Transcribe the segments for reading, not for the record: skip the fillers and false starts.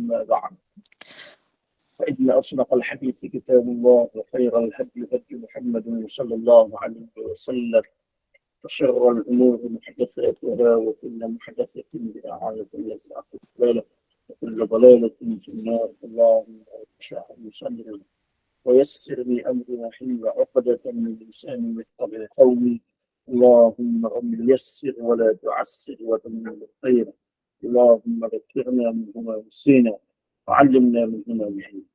أما بعد فإن أصدق الحديث كتاب الله وخير الهدي هدي محمد صلى الله عليه وسلم وشر الأمور محدثاتها وكل محدثة بدعة وكل بدعة ضلالة وكل ضلالة في النار. اللهم اشرح لي صدري ويسر لي أمري واحلل عقدة من لساني يفقهوا قولي. اللهم رب يسر ولا تعسر وتمم بالخير. اللهم ذكرنا منهما نسينا وعلمنا منهما جهلنا.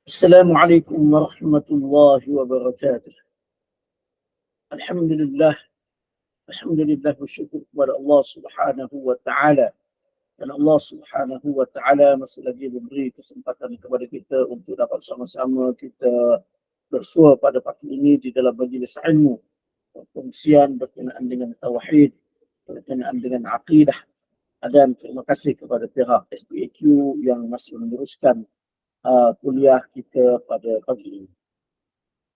السلام عليكم ورحمة الله وبركاته. Alhamdulillah bersyukur kepada Allah Subhanahu wa taala. Dan Allah Subhanahu wa taala masih lagi memberi kesempatan kepada kita untuk dapat sama-sama kita bersua pada pagi ini di dalam majlis ilmu, pengsian berkenaan dengan tauhid, berkenaan dengan akidah. Dan terima kasih kepada pihak SPAQ yang masih meneruskan kuliah kita pada pagi ini.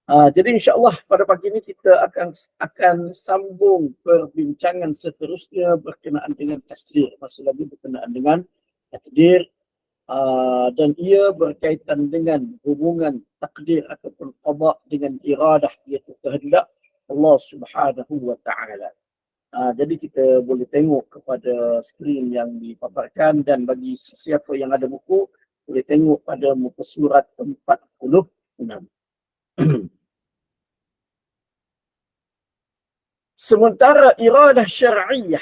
Jadi insya-Allah pada pagi ini kita akan sambung perbincangan seterusnya berkenaan dengan takdir, masih lagi berkenaan dengan takdir, dan ia berkaitan dengan hubungan takdir ataupun qada dengan iradah, iaitu kehendak Allah Subhanahu wa taala. Jadi kita boleh tengok kepada skrin yang dipaparkan, dan bagi sesiapa yang ada buku boleh tengok pada muka surat 46. Sementara iradah syar'iyah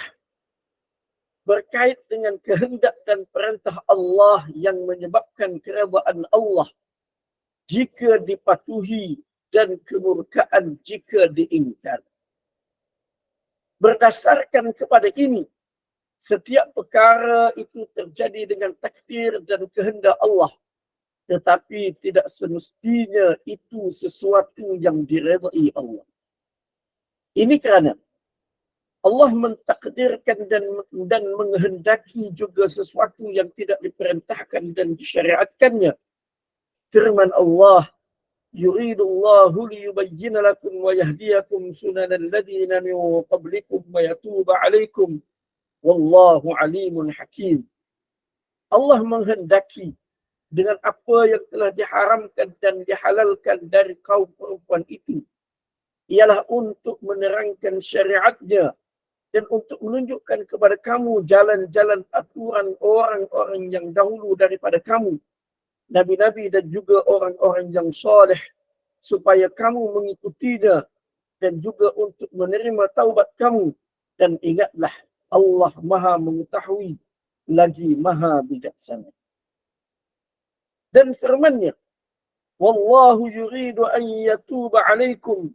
berkait dengan kehendak dan perintah Allah yang menyebabkan keredaan Allah jika dipatuhi dan kemurkaan jika diingkar. Berdasarkan kepada ini, setiap perkara itu terjadi dengan takdir dan kehendak Allah, tetapi tidak semestinya itu sesuatu yang diredai Allah. Ini kerana Allah mentakdirkan dan menghendaki juga sesuatu yang tidak diperintahkan dan disyariatkannya. Firman Allah, yuridullahu liyubayyina lakum wa yahdiyakum sunanal ladzina min qablikum wa yatuba alaikum wallahu alimun hakim. Allah menghendaki dengan apa yang telah diharamkan dan dihalalkan dari kaum perempuan itu ialah untuk menerangkan syariatnya dan untuk menunjukkan kepada kamu jalan-jalan aturan orang-orang yang dahulu daripada kamu, nabi-nabi dan juga orang-orang yang soleh, supaya kamu mengikutinya, dan juga untuk menerima taubat kamu. Dan ingatlah, Allah Maha mengetahui lagi Maha bijaksana. Dan firman-Nya, wallahu yuridu an yatuba alaikum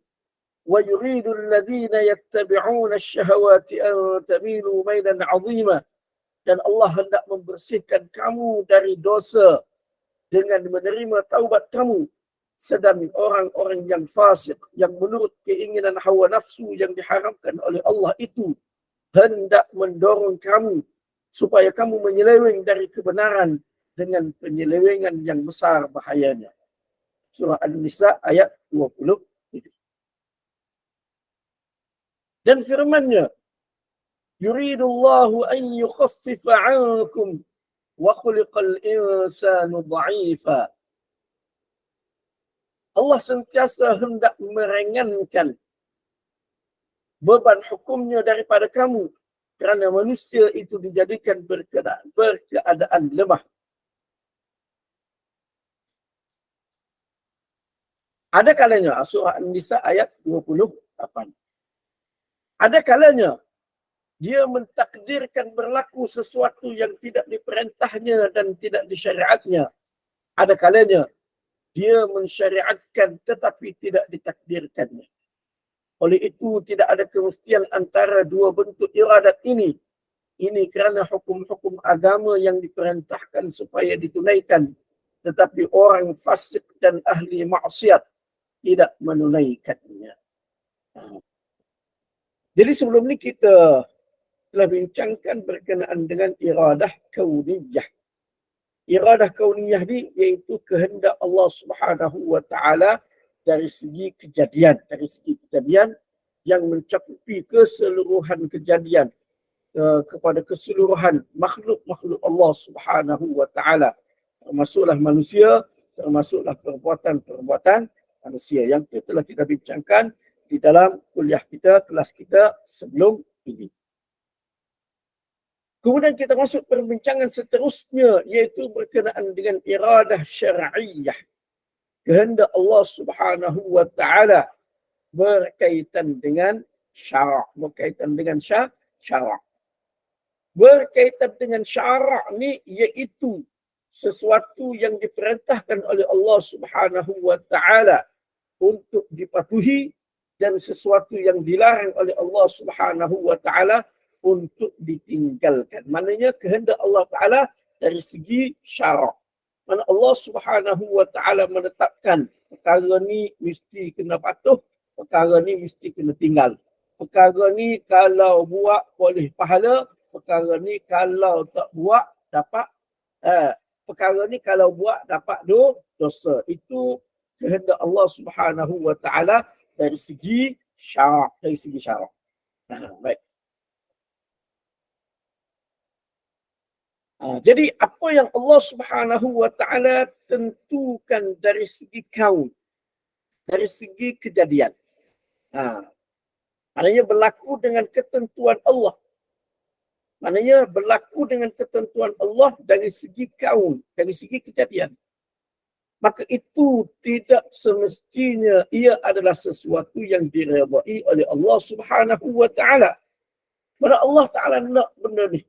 wa yuridu alladhina yattabi'una asy-syahawati an tamilu mailan 'azima. Dan Allah hendak membersihkan kamu dari dosa dengan menerima taubat kamu, sedang orang-orang yang fasik yang menurut keinginan hawa nafsu yang diharamkan oleh Allah itu hendak mendorong kamu supaya kamu menyeleweng dari kebenaran dengan penyelewengan yang besar bahayanya. Surah An-Nisa ayat 20. Dan firman-Nya, yuridullahu an yukhaffifa 'ankum wa khuliqal insanu dha'ifa. Allah sentiasa hendak meringankan beban hukumnya daripada kamu, kerana manusia itu dijadikan berkeadaan lemah. Ada kalanya, surah An-Nisa ayat 28. Ada kalanya dia mentakdirkan berlaku sesuatu yang tidak diperintahnya dan tidak disyariatnya. Ada kalanya dia mensyariatkan tetapi tidak ditakdirkannya. Oleh itu tidak ada kemestian antara dua bentuk iradat ini. Ini kerana hukum-hukum agama yang diperintahkan supaya ditunaikan, tetapi orang fasik dan ahli maksiat tidak menunaikannya. Jadi sebelum ni kita telah bincangkan berkenaan dengan iradah kauniyah. Iradah kauniyah ni iaitu kehendak Allah Subhanahu wa taala dari segi kejadian yang mencakupi keseluruhan kejadian kepada keseluruhan makhluk-makhluk Allah Subhanahu wa taala, termasuklah manusia, termasuklah perbuatan-perbuatan manusia yang telah kita bincangkan di dalam kuliah kita, kelas kita sebelum ini. Kemudian kita masuk perbincangan seterusnya, iaitu berkenaan dengan iradah syar'iyah, kehendak Allah Subhanahu wa taala berkaitan dengan syarak, berkaitan dengan syarak. Berkaitan dengan syarak ni iaitu sesuatu yang diperintahkan oleh Allah Subhanahu wa taala untuk dipatuhi dan sesuatu yang dilarang oleh Allah Subhanahu wa taala untuk ditinggalkan. Maknanya kehendak Allah taala dari segi syarak. Mana Allah Subhanahu wa taala menetapkan perkara ni mesti kena patuh, perkara ni mesti kena tinggal. Perkara ni kalau buat boleh pahala, perkara ni kalau tak buat dapat perkara ni kalau buat dapat dosa. Itu kehendak Allah Subhanahu wa taala dari segi syarak, dari segi syarak. Baik. Jadi apa yang Allah Subhanahu wa taala tentukan dari segi kaun, dari segi kejadian. Maknanya berlaku dengan ketentuan Allah. Maknanya berlaku dengan ketentuan Allah dari segi kaun, dari segi kejadian. Maka itu tidak semestinya ia adalah sesuatu yang diredai oleh Allah Subhanahu wa taala. Mana Allah taala nak benda ni.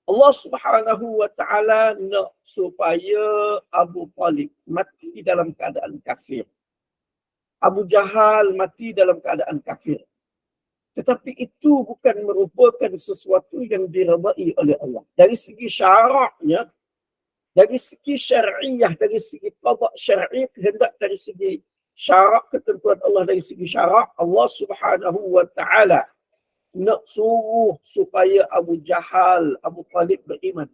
Allah Subhanahu wa taala nak supaya Abu Talib mati dalam keadaan kafir. Abu Jahal mati dalam keadaan kafir. Tetapi itu bukan merupakan sesuatu yang diredai oleh Allah. Dari segi syaraknya, dari segi syar'iyah, dari segi qada' syar'i, kehendak dari segi syarak, ketentuan Allah dari segi syarak, Allah Subhanahu wa ta'ala nak suruh supaya Abu Jahal, Abu Talib beriman.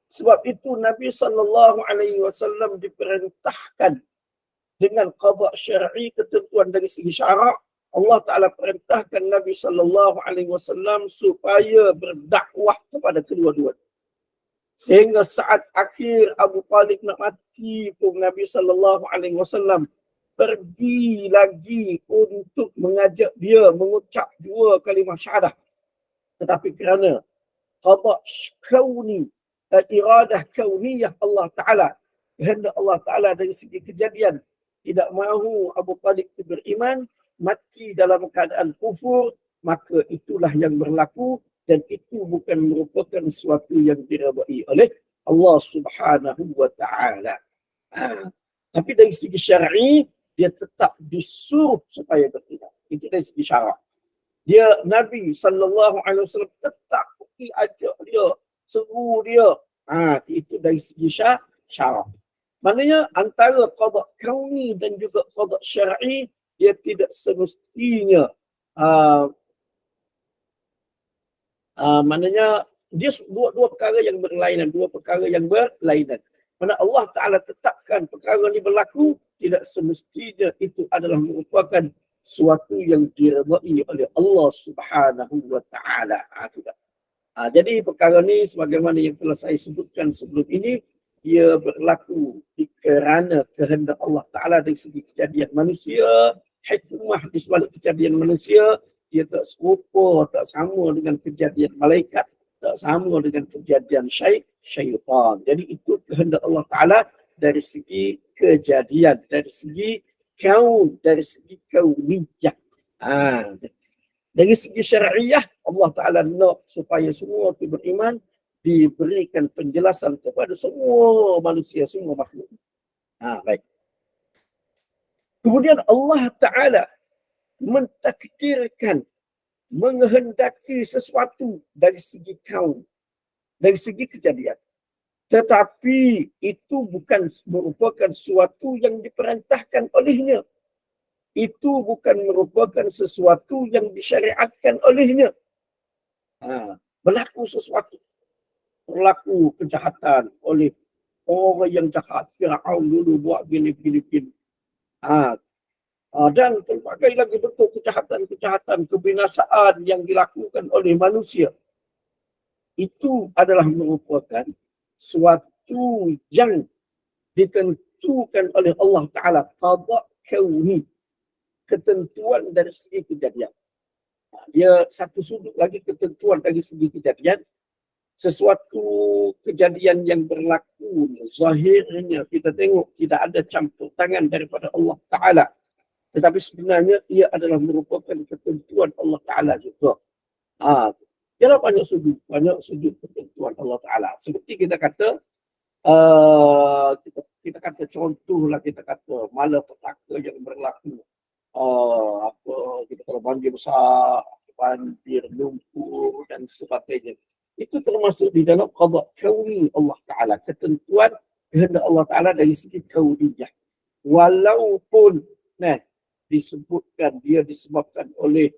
Sebab itu Nabi SAW diperintahkan dengan qada' syar'i, ketentuan dari segi syarak. Allah Ta'ala perintahkan Nabi SAW supaya berdakwah kepada kedua-dua. Sehingga saat akhir Abu Talib nak mati pun Nabi SAW pergi lagi untuk mengajak dia mengucap 2 kalimah syahadah. Tetapi kerana qada' kauni, iradah kauniyah Allah Ta'ala, kehendak Allah Ta'ala dari segi kejadian, tidak mahu Abu Talib itu beriman, mati dalam keadaan kufur, maka itulah yang berlaku dan itu bukan merupakan sesuatu yang diredai oleh Allah Subhanahu wa taala. Tapi dari segi syar'i dia tetap disuruh supaya bertindak. Itu dari segi syarak. Dia Nabi SAW tetap pergi ajak dia, seru dia. Itu dari segi syarak. Maknanya antara qada' kauni dan juga qada' syar'i, dia tidak semestinya maknanya dia dua perkara yang berlainan, dua perkara yang berlainan. Mana Allah Ta'ala tetapkan perkara ini berlaku, tidak semestinya itu adalah merupakan sesuatu yang diredai oleh Allah Subhanahu wa Ta'ala. Jadi perkara ini sebagaimana yang telah saya sebutkan sebelum ini, dia berlaku kerana kehendak Allah Ta'ala dari segi kejadian manusia, hikmah di sebalik kejadian manusia, dia tak serupa, tak sama dengan kejadian malaikat, tak sama dengan kejadian syaitan. Jadi itu kehendak Allah Ta'ala dari segi kejadian, dari segi kaun, dari segi kauniyah. Dari segi syar'iyah, Allah Ta'ala nak supaya semua itu beriman, diberikan penjelasan kepada semua manusia, semua makhluk. Baik. Kemudian Allah Ta'ala mentakdirkan, menghendaki sesuatu dari segi kaun, dari segi kejadian. Tetapi itu bukan merupakan sesuatu yang diperintahkan olehnya. Itu bukan merupakan sesuatu yang disyariatkan olehnya. Berlaku sesuatu. Berlaku kejahatan oleh orang yang jahat. Fir'aun dulu buat gini. Dan pelbagai lagi bentuk kejahatan-kejahatan, kebinasaan yang dilakukan oleh manusia. Itu adalah merupakan suatu yang ditentukan oleh Allah Ta'ala. Qada kauni. Ketentuan dari segi kejadian. Dia satu sudut lagi ketentuan dari segi kejadian. Sesuatu kejadian yang berlaku zahirnya kita tengok tidak ada campur tangan daripada Allah Ta'ala. Tetapi sebenarnya ia adalah merupakan ketentuan Allah Ta'ala juga. Ialah banyak sudut ketentuan Allah Ta'ala. Seperti kita kata, kita kata contohlah, kita kata malapetaka yang berlaku. Kita kalau banjir besar, banjir lumpur dan sebagainya. Itu termasuk di dalam qada kauni Allah Ta'ala. Ketentuan kehendak Allah Ta'ala dari segi kauniyah. Walaupun disebutkan dia disebabkan oleh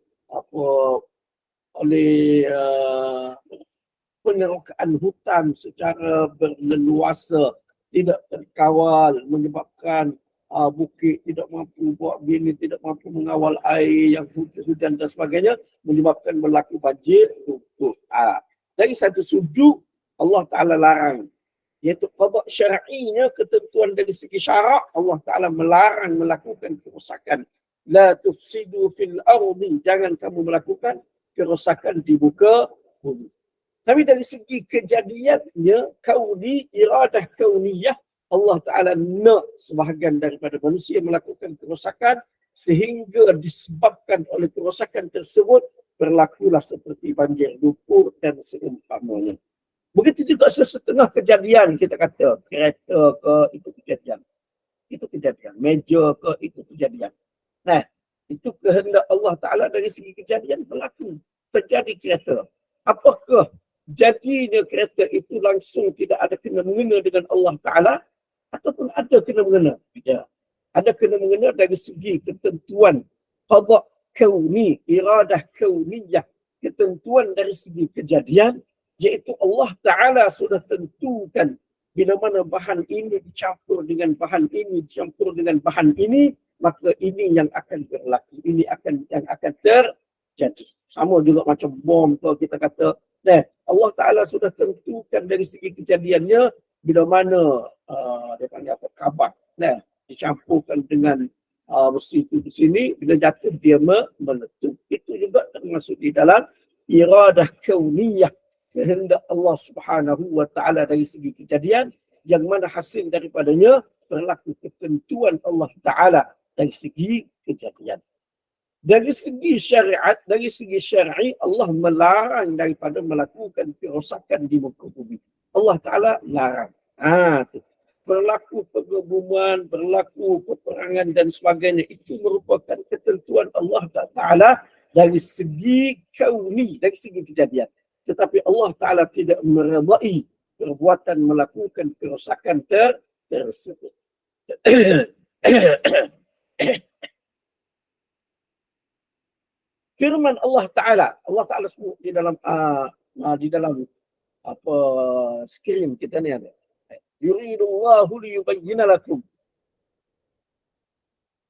penerokaan hutan secara berleluasa, tidak terkawal, menyebabkan bukit tidak mampu buat gini, tidak mampu mengawal air yang hujan dan sebagainya, menyebabkan berlaku banjir. Dari satu sudut Allah Ta'ala larang, iaitu qada syar'inya, ketentuan dari segi syarak, Allah Ta'ala melarang melakukan kerosakan. La tufsidu fil ardi, jangan kamu melakukan kerosakan di muka bumi. Tapi dari segi kejadiannya, kauni, iradah kauniyah, Allah Ta'ala nak sebahagian daripada manusia melakukan kerosakan sehingga disebabkan oleh kerosakan tersebut berlakulah seperti banjir lumpur dan seumpamanya. Begitu juga sesetengah kejadian, kita kata kereta ke itu kejadian. Itu kejadian. Meja ke itu kejadian. Itu kehendak Allah Ta'ala dari segi kejadian berlaku. Terjadi kereta. Apakah jadinya kereta itu langsung tidak ada kena-mengena dengan Allah Ta'ala? Ataupun ada kena-mengena? Tidak. Ada kena-mengena dari segi ketentuan qada kauni, iradah kauniyah. Ketentuan dari segi kejadian, iaitu Allah Ta'ala sudah tentukan bila mana bahan ini dicampur dengan bahan ini, dicampur dengan bahan ini, maka ini yang akan berlaku, ini yang akan terjadi. Sama juga macam bom, kalau kita kata, Allah Ta'ala sudah tentukan dari segi kejadiannya, bila mana dia panggil apa, kabak, dicampurkan dengan besi itu di sini, bila jatuh dia meletup. Itu juga termasuk di dalam iradah kauniyah, kehendak Allah Subhanahu wa Ta'ala dari segi kejadian, yang mana hasil daripadanya berlaku ketentuan Allah Ta'ala dari segi kejadian. Dari segi syariat, dari segi syar'i, Allah melarang daripada melakukan kerosakan di muka bumi. Allah Ta'ala larang. Berlaku pengebuman, berlaku peperangan dan sebagainya. Itu merupakan ketentuan Allah Ta'ala dari segi kauni, dari segi kejadian. Tetapi Allah Ta'ala tidak meredai perbuatan melakukan kerosakan tersebut. Firman Allah Ta'ala sebut di dalam apa skrin kita ni ada. Yuridullahu liyubayyina lakum.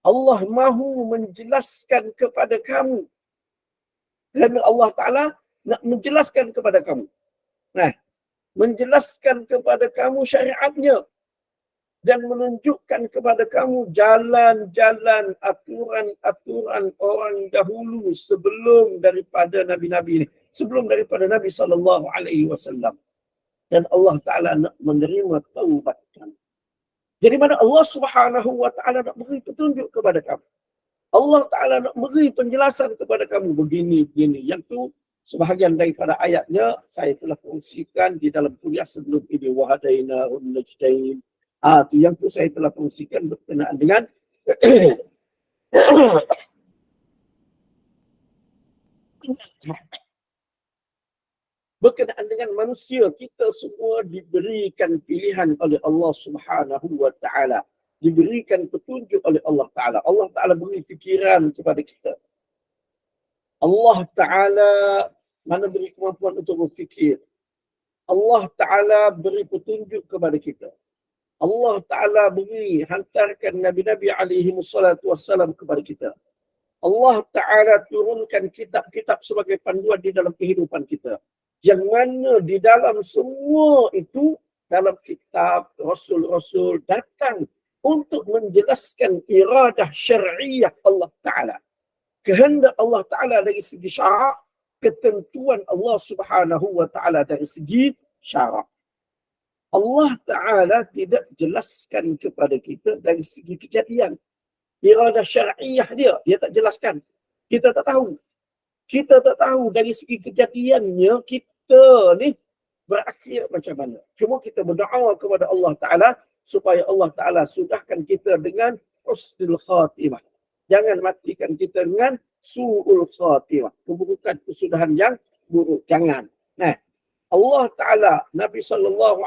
Allah mahu menjelaskan kepada kamu. Dan Allah Ta'ala nak menjelaskan kepada kamu. Menjelaskan kepada kamu syariatnya. Dan menunjukkan kepada kamu jalan-jalan, aturan-aturan orang dahulu sebelum daripada Nabi-Nabi ini. Sebelum daripada Nabi SAW. Dan Allah Ta'ala nak menerima taubat kamu. Jadi mana Allah Subhanahu wa Ta'ala nak beri petunjuk kepada kamu. Allah Ta'ala nak beri penjelasan kepada kamu. Begini. Yang tu sebahagian daripada ayatnya saya telah kongsikan di dalam kuliah sebelum ini. Wahadainahun najdain. Yang tu saya telah kongsikan berkenaan dengan berkenaan dengan manusia. Kita semua diberikan pilihan oleh Allah Subhanahu wa Ta'ala. Diberikan petunjuk oleh Allah Ta'ala. Allah Ta'ala beri fikiran kepada kita. Allah Ta'ala mana beri kemampuan untuk berfikir. Allah Ta'ala beri petunjuk kepada kita. Allah Ta'ala beri, hantarkan Nabi-Nabi alaihi wassalatu wassalam kepada kita. Allah Ta'ala turunkan kitab-kitab sebagai panduan di dalam kehidupan kita. Yang mana di dalam semua itu, dalam kitab Rasul-Rasul datang untuk menjelaskan iradah syar'iyah Allah Ta'ala. Kehendak Allah Ta'ala dari segi syarak, ketentuan Allah Subhanahu wa Ta'ala dari segi syarak. Allah Ta'ala tidak jelaskan kepada kita dari segi kejadian. Iradah syar'iyah dia tak jelaskan. Kita tak tahu. Kita tak tahu dari segi kejadiannya kita ni berakhir macam mana. Cuma kita berdoa kepada Allah Ta'ala supaya Allah Ta'ala sudahkan kita dengan husnul khatimah. Jangan matikan kita dengan su'ul khatimah. Keburukan kesudahan yang buruk. Jangan. Nah, Allah Ta'ala, Nabi SAW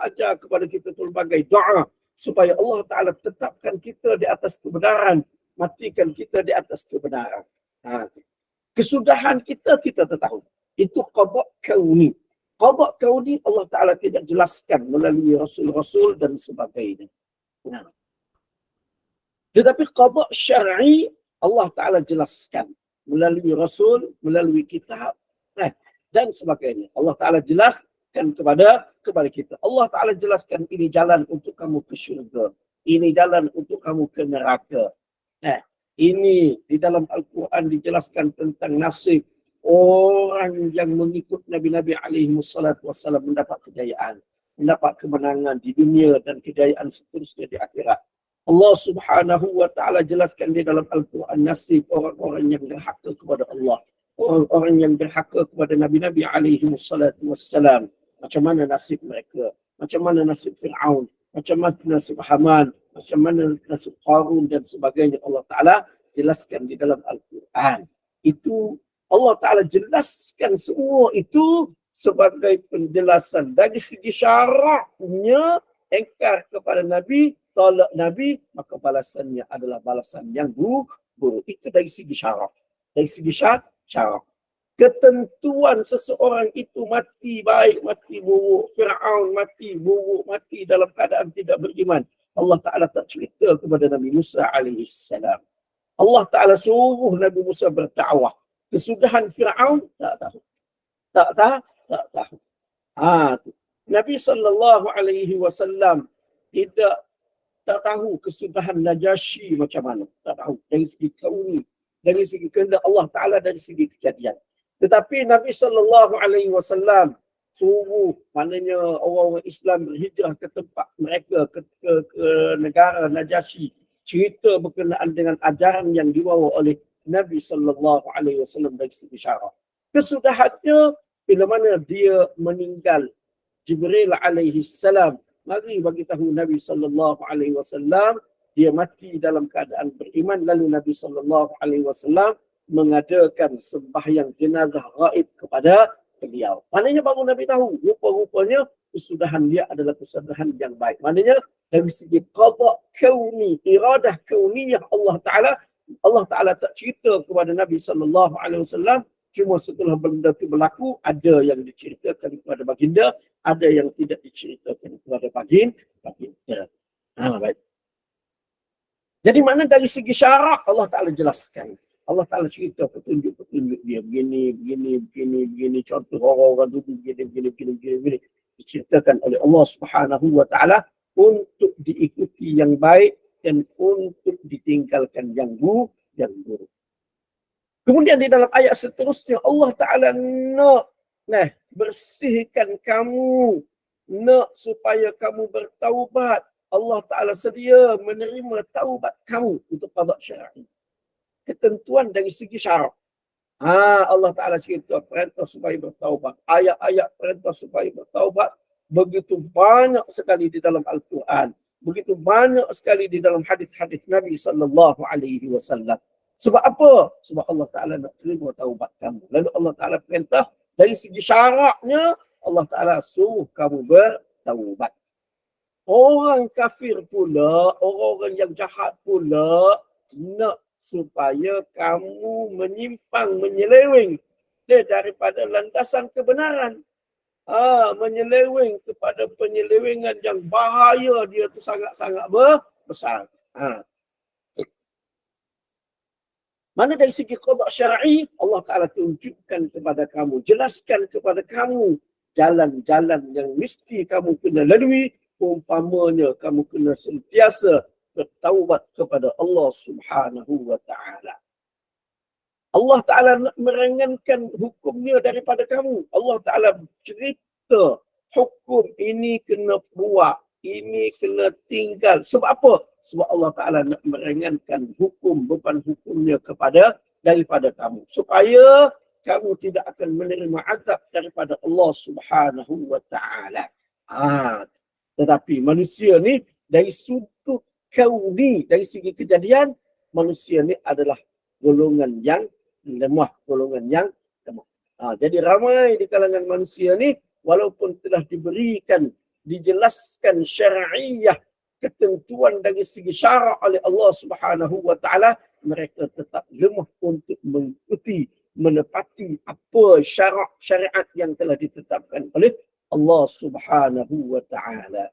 ajar kepada kita pelbagai doa supaya Allah Ta'ala tetapkan kita di atas kebenaran, matikan kita di atas kebenaran. Kesudahan kita tak tahu. Itu qada' kauni. Qada' kauni Allah Ta'ala tidak jelaskan melalui Rasul-Rasul dan sebagainya. Tetapi qada' syar'i Allah Ta'ala jelaskan melalui Rasul, melalui kitab dan sebagainya. Allah Ta'ala jelaskan kepada kita. Allah Ta'ala jelaskan ini jalan untuk kamu ke syurga. Ini jalan untuk kamu ke neraka. Ini di dalam Al-Quran dijelaskan tentang nasib orang yang mengikut Nabi-Nabi alaihi wassalatu wassalam mendapat kejayaan, mendapat kemenangan di dunia dan kejayaan seterusnya di akhirat. Allah Subhanahu wa Ta'ala jelaskan di dalam Al-Quran nasib orang-orang yang derhaka kepada Allah. Orang-orang yang derhaka kepada Nabi-Nabi alaihi wassalatu wassalam. Macam mana nasib mereka? Macam mana nasib Fir'aun? Macam mana nasib Haman? Macam mana nasib Qarun dan sebagainya. Allah Ta'ala jelaskan di dalam Al-Quran. Itu Allah Ta'ala jelaskan semua itu sebagai penjelasan. Dari segi syaraknya, engkar kepada Nabi, tolak Nabi, maka balasannya adalah balasan yang buruk. Itu dari segi syarak. Dari segi syarak. Ketentuan seseorang itu mati baik, mati buruk. Fir'aun mati buruk, mati dalam keadaan tidak beriman. Allah Ta'ala tak cerita kepada Nabi Musa alaihissalam. Allah Ta'ala suruh Nabi Musa berdakwah. Kesudahan Fir'aun tak tahu. Tak tahu. Nabi SAW tak tahu kesudahan Najasyi macam mana. Tak tahu. Dari segi kauni, dari segi kehendak Allah Ta'ala, dari segi kejadian. Tetapi Nabi SAW suruh, maknanya orang-orang Islam berhijrah ke tempat mereka, ke negara Najasyi. Cerita berkenaan dengan ajaran yang dibawa oleh Nabi SAW dari segi syarak. Kesudahannya, bila mana dia meninggal, Jibril alaihi salam mari bagi tahu Nabi SAW dia mati dalam keadaan beriman. Lalu Nabi SAW mengadakan sembahyang jenazah gaib kepada beliau. Maknanya baru Nabi tahu, rupa-rupanya kesudahan dia adalah kesudahan yang baik. Maknanya dari segi qada' kauni, iradah kauniyah Allah Ta'ala tak cerita kepada Nabi SAW. Cuma setelah benda itu berlaku, ada yang diceritakan kepada baginda, ada yang tidak diceritakan kepada baginda. Baik. Jadi mana dari segi syarak Allah Ta'ala jelaskan. Allah Ta'ala cerita petunjuk-petunjuk dia. Begini. Contoh orang-orang dulu begini. Diceritakan oleh Allah Subhanahu wa Ta'ala untuk diikuti yang baik dan untuk ditinggalkan yang buruk. Kemudian di dalam ayat seterusnya Allah Ta'ala nak bersihkan kamu, nak supaya kamu bertaubat. Allah Ta'ala sedia menerima taubat kamu untuk qada' syar'i. Ketentuan dari segi syarak. Allah Ta'ala cerita perintah supaya bertaubat. Ayat-ayat perintah supaya bertaubat begitu banyak sekali di dalam Al-Quran. Begitu banyak sekali di dalam hadis-hadis Nabi SAW. Sebab apa? Sebab Allah Ta'ala nak terima taubat kamu. Lalu Allah Ta'ala perintah dari segi syaraknya, Allah Ta'ala suruh kamu bertaubat. Orang kafir pula, orang-orang yang jahat pula nak supaya kamu menyimpang, menyeleweng daripada landasan kebenaran. menyeleweng kepada penyelewengan yang bahaya dia tu sangat-sangat besar. Mana dari segi qada syar'i, Allah Ta'ala tunjukkan kepada kamu, jelaskan kepada kamu jalan-jalan yang mesti kamu kena lalui, umpamanya kamu kena sentiasa bertaubat kepada Allah Subhanahu wa Ta'ala. Allah Ta'ala nak meringankan hukumnya daripada kamu. Allah Ta'ala cerita hukum ini kena buat, ini kena tinggal. Sebab apa? Sebab Allah Ta'ala nak meringankan hukum, beban hukumnya daripada kamu. Supaya kamu tidak akan menerima azab daripada Allah Subhanahu wa Ta'ala. Tetapi manusia ni dari sudut kauni, dari segi kejadian, manusia ni adalah golongan yang lemah, golongan yang lemah. Jadi ramai di kalangan manusia ni, walaupun telah dijelaskan syar'iyah, ketentuan dari segi syarak oleh Allah Subhanahu wa Ta'ala, mereka tetap lemah untuk mengikuti, menepati apa syariat yang telah ditetapkan oleh Allah Subhanahu wa Ta'ala.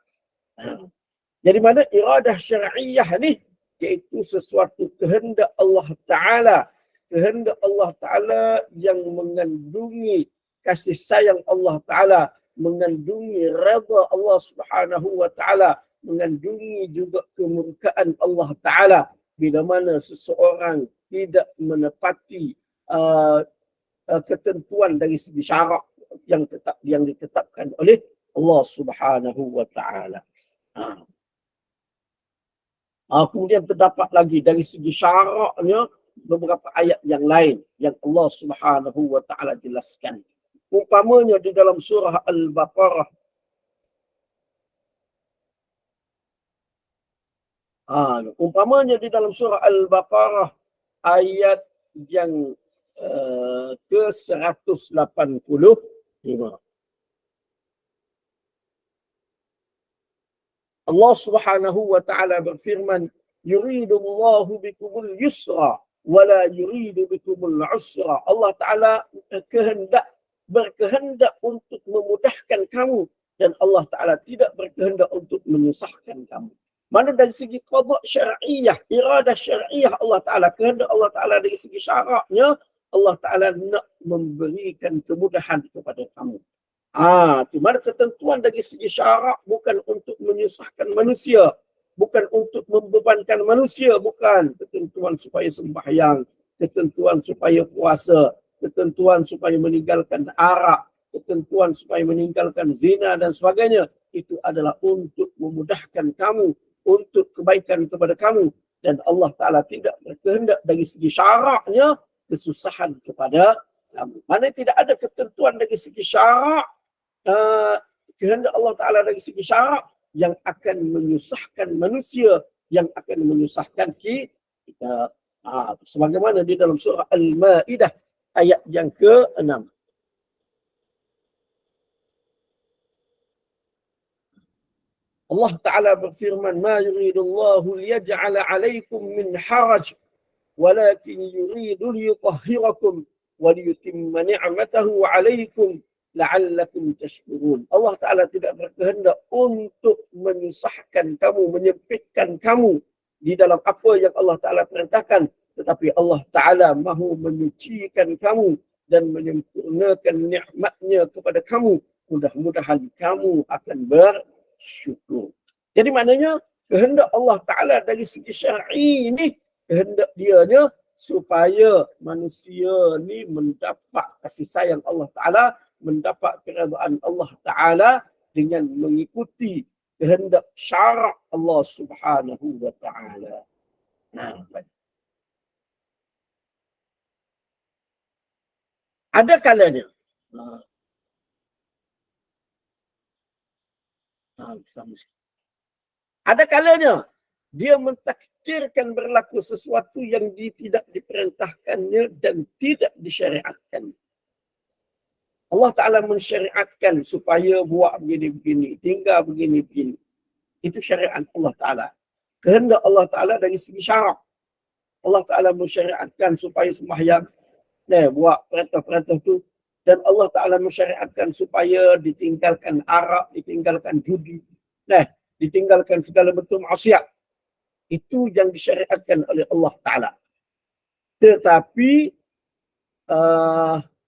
Jadi mana iradah syar'iyah ni, iaitu sesuatu kehendak Allah Ta'ala, kehendak Allah Ta'ala yang mengandungi kasih sayang Allah Ta'ala, mengandungi redha Allah Subhanahu wa Ta'ala, mengandungi juga kemurkaan Allah Ta'ala. Bila mana seseorang tidak menepati ketentuan dari segi syarak yang ditetapkan oleh Allah Subhanahu wa Ta'ala. Kemudian terdapat lagi dari segi syaraknya beberapa ayat yang lain yang Allah Subhanahu wa Ta'ala jelaskan. Umpamanya di dalam surah Al-Baqarah, umpamanya di dalam surah Al-Baqarah ayat yang ke-185. Allah Subhanahu wa Ta'ala berfirman, yuridullahu bikumul yusra wala yuridu bikumul usra. Allah Ta'ala berkehendak untuk memudahkan kamu, dan Allah Ta'ala tidak berkehendak untuk menyusahkan kamu. Mana dari segi qada syar'iyah, iradah syar'iyah Allah Ta'ala, kehendak Allah Ta'ala dari segi syaraknya, Allah Ta'ala nak memberikan kemudahan kepada kamu. Di mana ketentuan dari segi syarak bukan untuk menyusahkan manusia, bukan untuk membebankan manusia, bukan. Ketentuan supaya sembahyang, ketentuan supaya puasa, ketentuan supaya meninggalkan arak, ketentuan supaya meninggalkan zina dan sebagainya. Itu adalah untuk memudahkan kamu, untuk kebaikan kepada kamu. Dan Allah Ta'ala tidak berkehendak dari segi syaraknya kesusahan kepada kamu. Mana tidak ada ketentuan dari segi syarak, kehendak Allah Ta'ala dari segi syarak yang akan menyusahkan manusia, yang akan menyusahkan kita. Sebagaimana di dalam surah Al-Ma'idah ayat yang ke-6. Allah Ta'ala berfirman, ma yuridullahu liyaj'ala 'alaikum min haraj walakin yuridu liyutahhirakum wa liyutimma ni'matahu 'alaikum la'allakum tashkurun. Allah Ta'ala tidak berkehendak untuk menyusahkan kamu, menyempitkan kamu di dalam apa yang Allah Ta'ala perintahkan, tetapi Allah Ta'ala mahu menyucikan kamu dan menyempurnakan nikmatnya kepada kamu. Mudah-mudahan kamu akan bersyukur. Jadi maknanya kehendak Allah Ta'ala dari segi syar'i ini, kehendak dianya supaya manusia ni mendapat kasih sayang Allah Ta'ala, mendapat keredaan Allah Ta'ala dengan mengikuti kehendak syarak Allah Subhanahu wa Ta'ala. Ada kalanya dia mentakdirkan berlaku sesuatu yang tidak diperintahkannya dan tidak disyariatkan. Allah Ta'ala mensyariatkan supaya buat begini-begini, tinggal begini-begini. Itu syariat Allah Ta'ala. Kehendak Allah Ta'ala dari segi syarak. Allah Ta'ala mensyariatkan supaya sembahyang, buat perintah-perintah tu Dan Allah Ta'ala mensyariatkan supaya ditinggalkan arak, ditinggalkan judi, ditinggalkan segala bentuk maksiat. Itu yang disyariatkan oleh Allah Ta'ala. Tetapi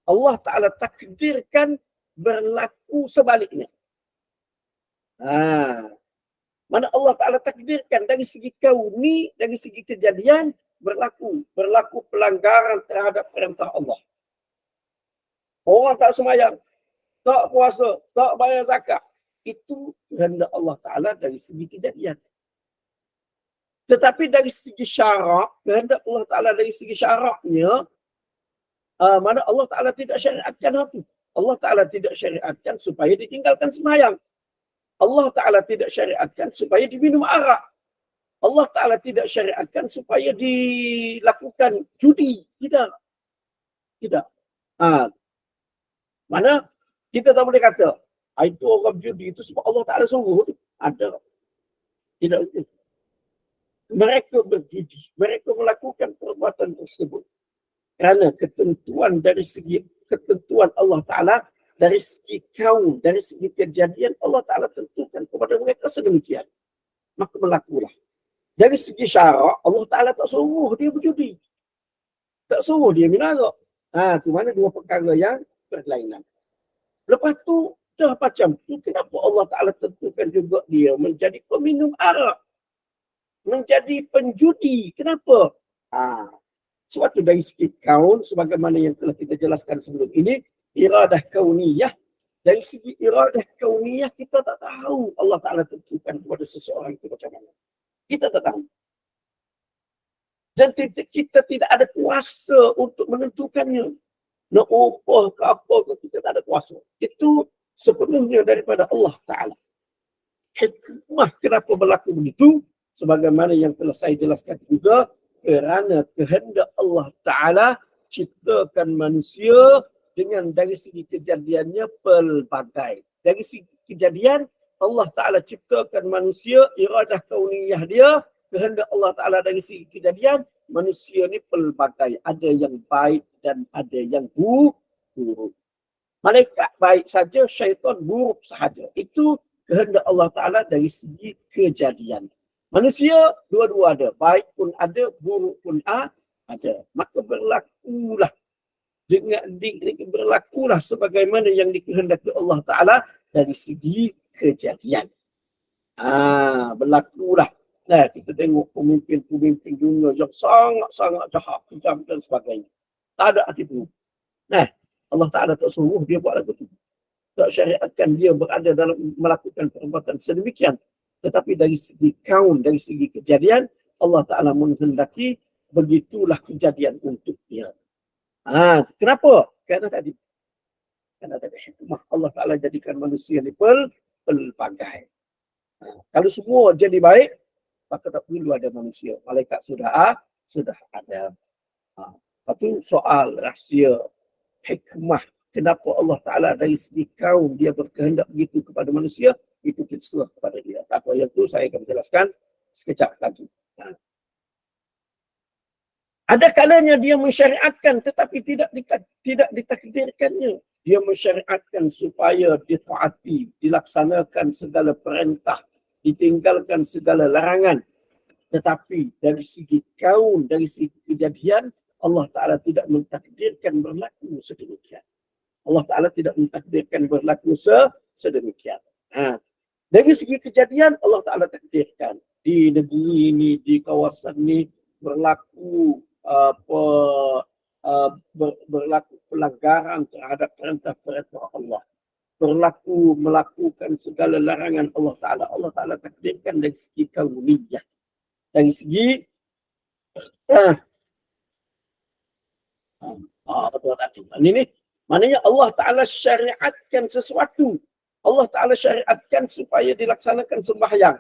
Allah Ta'ala takdirkan berlaku sebaliknya. Mana Allah Ta'ala takdirkan dari segi kauni, dari segi kejadian, berlaku pelanggaran terhadap perintah Allah. Orang tak semayang, tak puasa, tak bayar zakat. Itu kehendak Allah Ta'ala dari segi kejadian. Tetapi dari segi syarak, kehendak Allah Ta'ala dari segi syaraknya, mana Allah Ta'ala tidak syariatkan itu. Allah Ta'ala tidak syariatkan supaya ditinggalkan semayang. Allah Ta'ala tidak syariatkan supaya diminum arak. Allah Ta'ala tidak syariatkan supaya dilakukan judi. Tidak. Mana kita tak boleh kata, itu orang judi itu sebab Allah Ta'ala suruh. Ada. Tidak betul. Mereka berjudi. Mereka melakukan perbuatan tersebut. Kerana ketentuan dari segi ketentuan Allah Ta'ala, dari segi kaum, dari segi kejadian, Allah Ta'ala tentukan kepada mereka sedemikian. Maka berlakulah. Dari segi syarak, Allah Ta'ala tak suruh dia berjudi. Tak suruh dia minum. Itu mana dua perkara yang berlainan. Lepas tu, dah macam tu, kenapa Allah Ta'ala tentukan juga dia menjadi peminum arak? Menjadi penjudi. Kenapa? Sebab tu dari segi kaun, sebagaimana yang telah kita jelaskan sebelum ini, iradah kauniyah. Dari segi iradah kauniyah, kita tak tahu Allah Ta'ala tentukan kepada seseorang itu macam mana. Kita tak tahu. Dan kita tidak ada kuasa untuk menentukannya. Nak upah ke apa ke, kita tak ada kuasa. Itu sepenuhnya daripada Allah Ta'ala. Hikmah kenapa berlaku begitu, sebagaimana yang telah saya jelaskan juga, kerana kehendak Allah Ta'ala ciptakan manusia dengan dari segi kejadiannya pelbagai. Dari segi kejadian, Allah Ta'ala ciptakan manusia, iradah kauniyah dia, kehendak Allah Ta'ala dari segi kejadian, manusia ni pelbagai. Ada yang baik dan ada yang buruk. Malaikat baik saja, syaitan buruk sahaja. Itu kehendak Allah Ta'ala dari segi kejadian. Manusia dua-dua ada. Baik pun ada, buruk pun ada. Maka berlakulah. Berlakulah sebagaimana yang dikehendaki Allah Ta'ala dari segi kejadian. Berlakulah. Kita tengok pemimpin-pemimpin dunia yang sangat-sangat jahat, kejam dan sebagainya. Tak ada hati buruk. Allah Ta'ala tak suruh dia buat lagu itu. Tak syariatkan dia berada dalam melakukan perbuatan sedemikian. Tetapi dari segi kaun, dari segi kejadian, Allah Ta'ala menghendaki begitulah kejadian untuk dia. Kenapa? Kerana tadi hikmah Allah Ta'ala jadikan manusia ni pelbagai. Kalau semua jadi baik, maka tak perlu ada manusia. Malaikat sudah ada. Lepas tu soal rahsia hikmah kenapa Allah Ta'ala dari segi kaum dia berkehendak begitu kepada manusia, itu kita serah kepada dia. Apa yang itu saya akan jelaskan sekejap lagi. Ada kalanya dia mensyariatkan tetapi tidak ditakdirkannya. Dia mensyariatkan supaya ditaati, dilaksanakan segala perintah, ditinggalkan segala larangan. Tetapi dari segi kaum, dari segi kejadian, Allah Ta'ala tidak mentakdirkan berlaku sedemikian. Allah Ta'ala tidak mentakdirkan berlaku sedemikian. Dari segi kejadian, Allah Ta'ala takdirkan. Di negeri ini, di kawasan ini, berlaku berlaku pelanggaran terhadap perintah-perintah Allah. Berlaku melakukan segala larangan Allah Ta'ala. Allah Ta'ala takdirkan dari segi kauniyah. Dari segi ini maknanya Allah Ta'ala syariatkan sesuatu. Allah Ta'ala syariatkan supaya dilaksanakan sembahyang.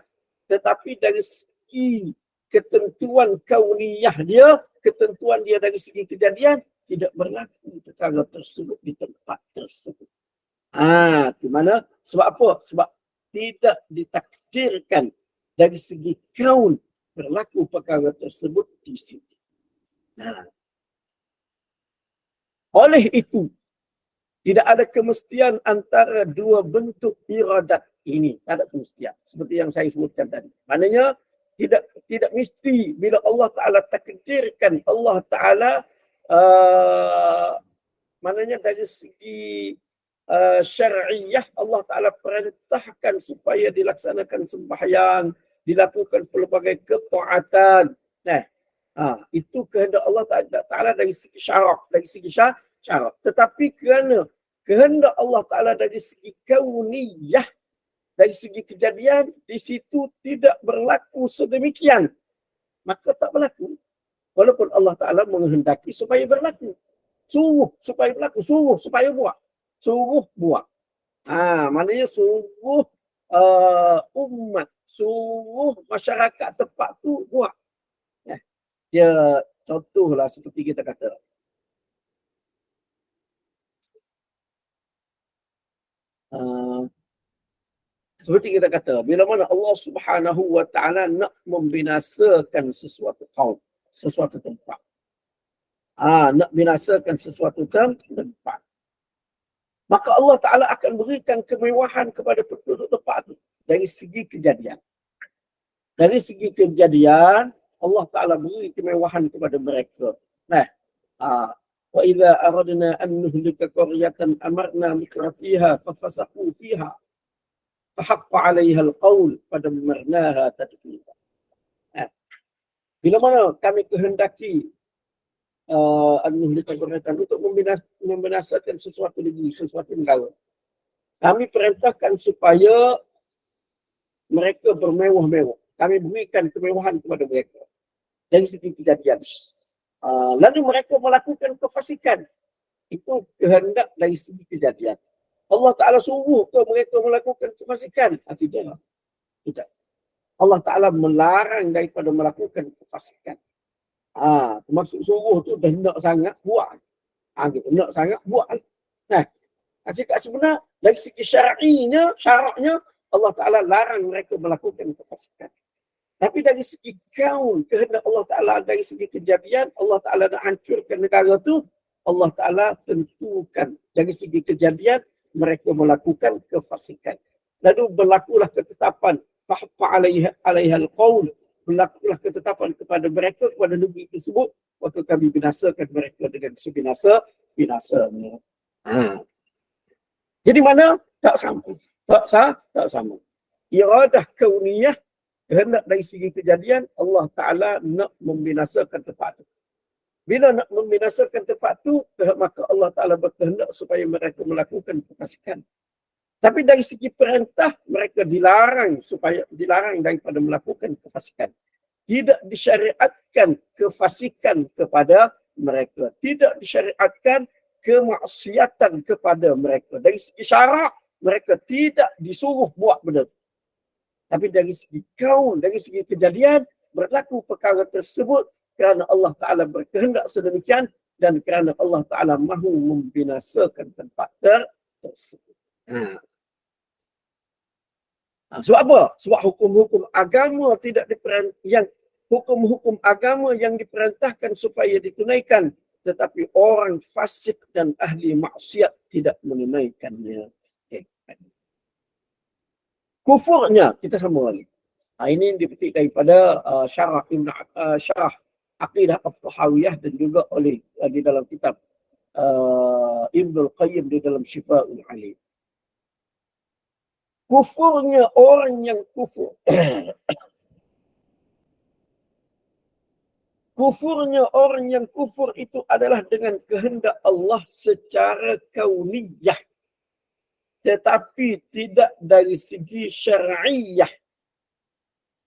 Tetapi dari segi ketentuan kauniyah dia, ketentuan dia dari segi kejadian, tidak berlaku perkara tersebut di tempat tersebut. Di mana? Sebab apa? Sebab tidak ditakdirkan dari segi kaun berlaku perkara tersebut di situ. Oleh itu, Tidak ada kemestian antara dua bentuk iradat ini. Tak ada kemestian. Seperti yang saya sebutkan tadi. Maknanya tidak mesti bila Allah Ta'ala takdirkan Allah Ta'ala maknanya dari segi syar'iyah Allah Ta'ala perintahkan supaya dilaksanakan sembahyang, dilakukan pelbagai ketaatan. Nah, itu kehendak Allah Ta'ala dari segi syarak, dari segi syarak. Tetapi kerana kehendak Allah Ta'ala dari segi kauniyah, dari segi kejadian, di situ tidak berlaku sedemikian, maka tak berlaku. Walaupun Allah Ta'ala menghendaki supaya berlaku. Suruh supaya berlaku, suruh supaya buat. Suruh buat. Maknanya suruh umat, suruh masyarakat tempat tu buat. Dia contohlah seperti kita kata. Seperti kita kata, bila mana Allah Subhanahu wa Ta'ala nak membinasakan sesuatu kaum, sesuatu tempat. Nak binasakan sesuatu tempat. Maka Allah Ta'ala akan berikan kemewahan kepada penduduk tempat itu dari segi kejadian. Dari segi kejadian, Allah Ta'ala beri kemewahan kepada mereka. Nah, wa idza aradna an nuhlika qaryatan amarna mutrafiha fafasaqu fiha fahaqqa 'alaiha al-qaul fadammarnaha tadmira. Bila mana kami kehendaki untuk membinasakan sesuatu negeri, sesuatu negara, kami perintahkan supaya mereka bermewah-mewah. Kami berikan kemewahan kepada mereka dari segi kejadian. Lalu mereka melakukan kefasikan. Itu kehendak dari segi kejadian. Allah Ta'ala suruh ke mereka melakukan kefasikan? Tidak. Tidak. Allah Ta'ala melarang daripada melakukan kefasikan. Termasuk suruh tu dah nak sangat buat. Nak sangat buat. Nah, hakikat sebenar dari segi syaraknya Allah Ta'ala larang mereka melakukan kefasikan. Tapi dari segi kaun, kehendak Allah Ta'ala, dari segi kejadian, Allah Ta'ala nak hancurkan negara tu, Allah Ta'ala tentukan dari segi kejadian mereka melakukan kefasikan. Lalu berlakulah ketetapan fahqa 'alaiha al-qaul, berlakulah ketetapan kepada mereka, kepada negeri tersebut, maka kami binasakan mereka dengan sebinasa-binasanya. Jadi mana? Tak sama. Tak sama. Iradah kauniyah, kehendak dari segi kejadian, Allah Ta'ala nak membinasakan tempat itu. Bila nak membinasakan tempat itu, maka Allah Ta'ala berkehendak supaya mereka melakukan kefasikan. Tapi dari segi perintah, mereka dilarang daripada melakukan kefasikan. Tidak disyariatkan kefasikan kepada mereka. Tidak disyariatkan kemaksiatan kepada mereka. Dari segi syarak, mereka tidak disuruh buat benda. Tapi dari segi kaun, dari segi kejadian, berlaku perkara tersebut kerana Allah Ta'ala berkehendak sedemikian dan kerana Allah Ta'ala mahu membinasakan tempat tersebut. Sebab apa? Sebab hukum-hukum agama hukum-hukum agama yang diperintahkan supaya ditunaikan, tetapi orang fasik dan ahli maksiat tidak menunaikannya. Kufurnya, kita sambung lagi. Ini dipetik daripada syarah Aqidah At-Tahawiyah dan juga oleh di dalam kitab Ibnul Qayyim di dalam Syifa'ul Alim. Kufurnya orang yang kufur. Kufurnya orang yang kufur itu adalah dengan kehendak Allah secara kauniyah. Tetapi tidak dari segi syar'iyah.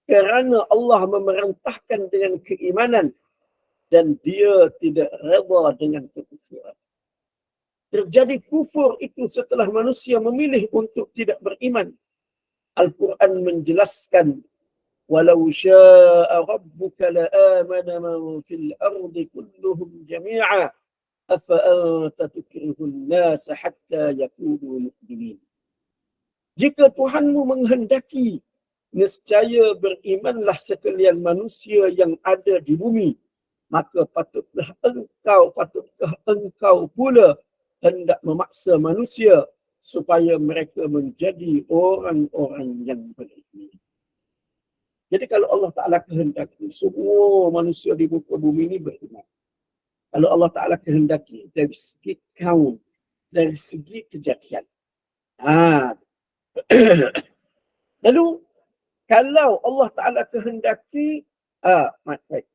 Kerana Allah memerintahkan dengan keimanan dan dia tidak redha dengan kekufuran. Terjadi kufur itu setelah manusia memilih untuk tidak beriman. Al-Quran menjelaskan, walau syaa rabbuka la'amana man fil ardi kulluhum jami'a afa anta tukrihun nas hatta yakunu mu'minin. Jika Tuhanmu menghendaki, nescaya berimanlah sekalian manusia yang ada di bumi, maka patutkah engkau pula hendak memaksa manusia supaya mereka menjadi orang-orang yang beriman. Jadi kalau Allah Ta'ala kehendaki, semua manusia di muka bumi ini beriman. Kalau Allah Ta'ala kehendaki dari segi kaum, dari segi kejadian. Lalu, kalau Allah Ta'ala kehendaki, baik.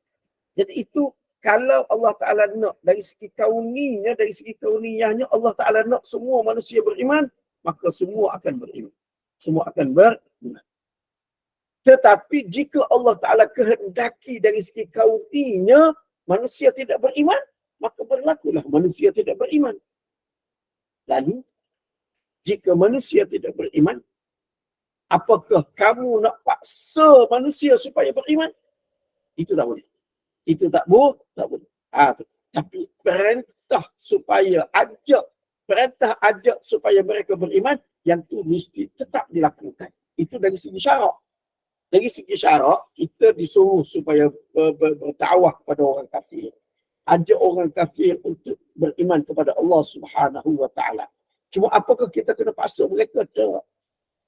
Jadi itu, kalau Allah Ta'ala nak dari segi kauninya, dari segi kauniyahnya, Allah Ta'ala nak semua manusia beriman, maka semua akan beriman. Semua akan beriman. Tetapi jika Allah Ta'ala kehendaki dari segi kauninya, manusia tidak beriman, maka berlakulah manusia tidak beriman. Lalu, jika manusia tidak beriman, apakah kamu nak paksa manusia supaya beriman? Itu tak boleh. Itu tak boleh. Tapi perintah ajak supaya mereka beriman, yang tu mesti tetap dilakukan. Itu dari segi syarak. Dari segi syarak, kita disuruh supaya berdakwah kepada orang kafir. Ajak orang kafir untuk beriman kepada Allah Subhanahu wa Ta'ala. Cuma apakah kita kena paksa mereka? Tak.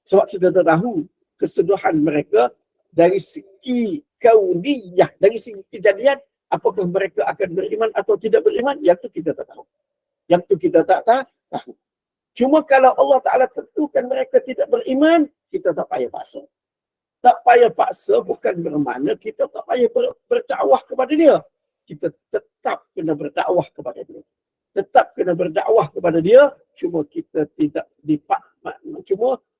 Sebab kita tahu kesedaran mereka dari segi kauniyah, dari segi kejadian, apakah mereka akan beriman atau tidak beriman, yang itu kita tak tahu. Yang itu kita tak tahu. Cuma kalau Allah Ta'ala tentukan mereka tidak beriman, kita tak payah paksa. Tak payah paksa bukan bermakna kita tak payah berdakwah kepada dia. Kita tetap kena berdakwah kepada dia. Tetap kena berdakwah kepada dia, cuma kita tidak